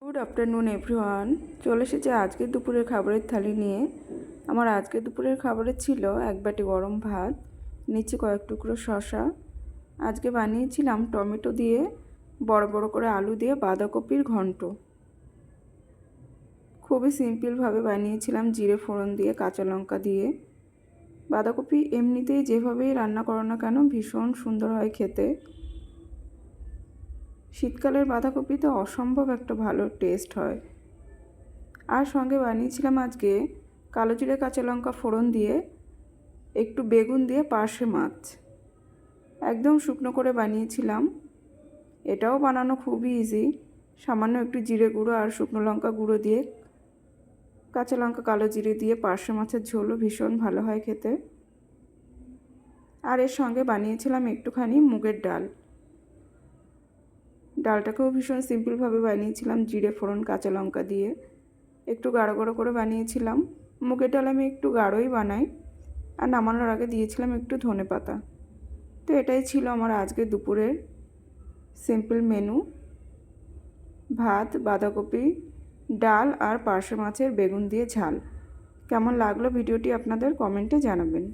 Good afternoon everyone. চলে এসেছে আজকের দুপুরের খাবারের থালি নিয়ে। আমার আজকের দুপুরের খাবারে ছিল এক বাটি গরম ভাত, নিচে কয়েক টুকরো শসা। আজকে বানিয়েছিলাম টমেটো দিয়ে, বড় বড় করে আলু দিয়ে বাঁধাকপির ঘন্ট। খুবই সিম্পলভাবে বানিয়েছিলাম, জিরে ফোড়ন দিয়ে, কাঁচা লঙ্কা দিয়ে। বাঁধাকপি এমনিতেই যেভাবেই রান্না করো না কেন ভীষণ সুন্দর হয় খেতে। শীতকালের বাঁধাকপিতে অসম্ভব একটা ভালো টেস্ট হয়। আর সঙ্গে বানিয়েছিলাম আজকে কালো জিরে কাঁচা লঙ্কা ফোড়ন দিয়ে, একটু বেগুন দিয়ে পার্শে মাছ। একদম শুকনো করে বানিয়েছিলাম। এটাও বানানো খুবই ইজি। সামান্য একটু জিরে গুঁড়ো আর শুকনো লঙ্কা গুঁড়ো দিয়ে, কাঁচা লঙ্কা কালো জিরে দিয়ে পার্শে মাছের ঝোলও ভীষণ ভালো হয় খেতে। আর এর সঙ্গে বানিয়েছিলাম একটুখানি মুগের ডাল। ডালটাকেও ভীষণ সিম্পলভাবে বানিয়েছিলাম, জিরে ফোড়ন কাঁচা লঙ্কা দিয়ে একটু গাঢ় গাঢ় করে বানিয়েছিলাম। মুগের ডাল আমি একটু গাঢ়ই বানাই। আর নামানোর আগে দিয়েছিলাম একটু ধনেপাতা। তো এটাই ছিল আমার আজকে দুপুরের সিম্পল মেনু, ভাত, বাঁধাকপি, ডাল আর পার্শে মাছের বেগুন দিয়ে ঝাল। কেমন লাগলো ভিডিওটি আপনাদের কমেন্টে জানাবেন।